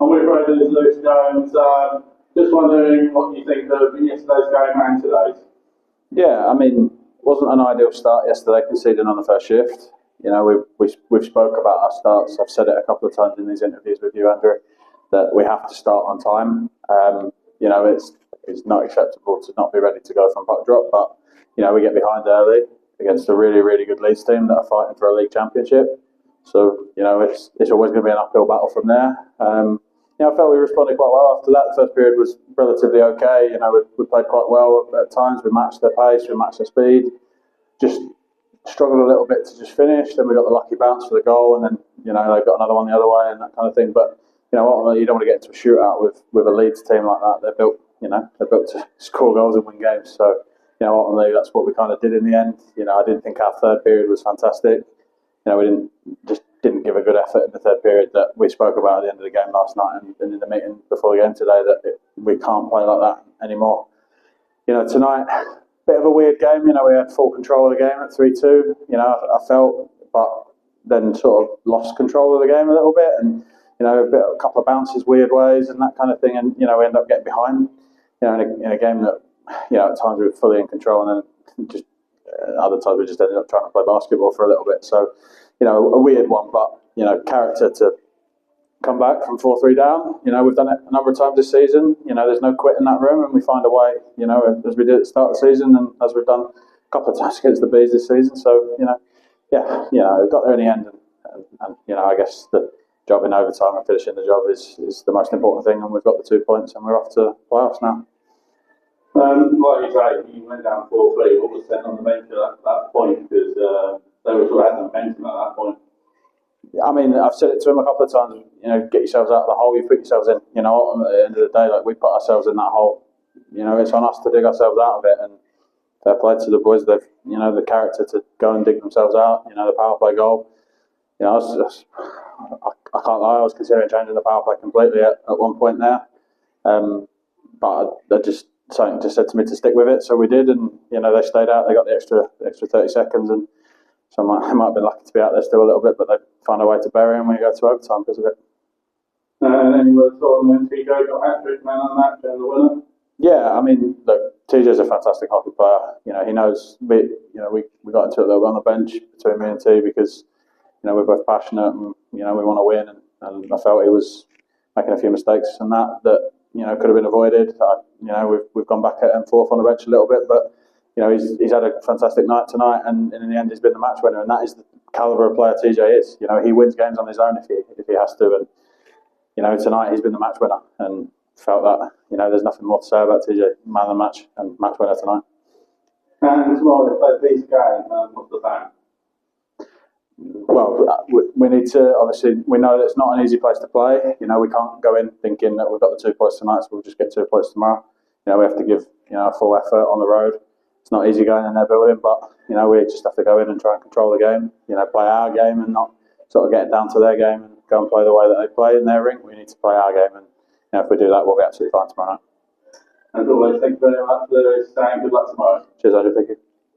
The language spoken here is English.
I'm with Raiders Lewis Jones. Just wondering what you think of yesterday's game and today's. Yeah, I mean, wasn't an ideal start yesterday, conceding on the first shift. You know, we've spoke about our starts. I've said it a couple of times in these interviews with you, Andrew, that we have to start on time. You know, it's not acceptable to not be ready to go from puck drop, but you know, we get behind early against a really, really good Leeds team that are fighting for a league championship. So you know, it's always going to be an uphill battle from there. You know, I felt we responded quite well after that. The first period was relatively okay. You know, we played quite well at times. We matched their pace, we matched their speed. Just struggled a little bit to just finish. Then we got the lucky bounce for the goal, and then you know they got another one the other way and that kind of thing. But you know, ultimately, you don't want to get into a shootout with a Leeds team like that. They're built to score goals and win games. So you know, ultimately, that's what we kind of did in the end. You know, I didn't think our third period was fantastic. You know, we didn't give a good effort in the third period that we spoke about at the end of the game last night and in the meeting before the game today, that we can't play like that anymore. You know, tonight, bit of a weird game. You know, we had full control of the game at 3-2. You know, I felt, but then sort of lost control of the game a little bit, and you know, a couple of bounces, weird ways, and that kind of thing. And you know, we end up getting behind. You know, in a game that, you know, at times we were fully in control, and then just other times we just ended up trying to play basketball for a little bit. So, you know, a weird one, but you know, character to come back from 4-3 down. You know, we've done it a number of times this season. You know, there's no quit in that room, and we find a way. You know, as we did at the start of the season, and as we've done a couple of times against the Bees this season. So, you know, yeah, you know, we got there in the end, and you know, I guess the job in overtime and finishing the job is the most important thing, and we've got the 2 points, and we're off to playoffs now. Like you say, you went down 4-3. What was said on the bench at that point? Because they were sort of had momentum at that point. I mean, I've said it to him a couple of times. You know, get yourselves out of the hole you put yourselves in. You know, at the end of the day, like we put ourselves in that hole. You know, it's on us to dig ourselves out of it. And fair play to the boys. They've, you know, the character to go and dig themselves out. You know, the power play goal. You know, I can't lie. I was considering changing the power play completely at one point there. But I just something just said to me to stick with it, so we did. And you know, they stayed out. They got the extra 30 seconds, and so I might have been lucky to be out there still a little bit, but they found a way to bury him when you go to overtime because of it. And then you were on the TJ got hat-trick, man of the match and the winner. Yeah, I mean, look, TJ's a fantastic hockey player. You know, he knows. We got into it a little bit on the bench between me and T because you know we're both passionate and you know we want to win, and I felt he was making a few mistakes and that you know could have been avoided. You know, we've gone back at him fourth on the bench a little bit, but you know he's had a fantastic night tonight, and in the end he's been the match winner, and that is the calibre of player TJ is. You know, he wins games on his own if he has to, and you know tonight he's been the match winner, and felt that you know there's nothing more to say about TJ, man of the match and match winner tonight. And as well, they played these games. What's the plan? Well, we need to, obviously, we know that it's not an easy place to play. You know, we can't go in thinking that we've got the 2 points tonight, so we'll just get 2 points tomorrow. You know, we have to give, you know, a full effort on the road. It's not easy going in their building, but, you know, we just have to go in and try and control the game, you know, play our game and not sort of get down to their game and go and play the way that they play in their rink. We need to play our game, and, you know, if we do that, we'll be absolutely fine tomorrow night. As always, thank you very much for saying good luck tomorrow. Cheers, Andrew. Thank you.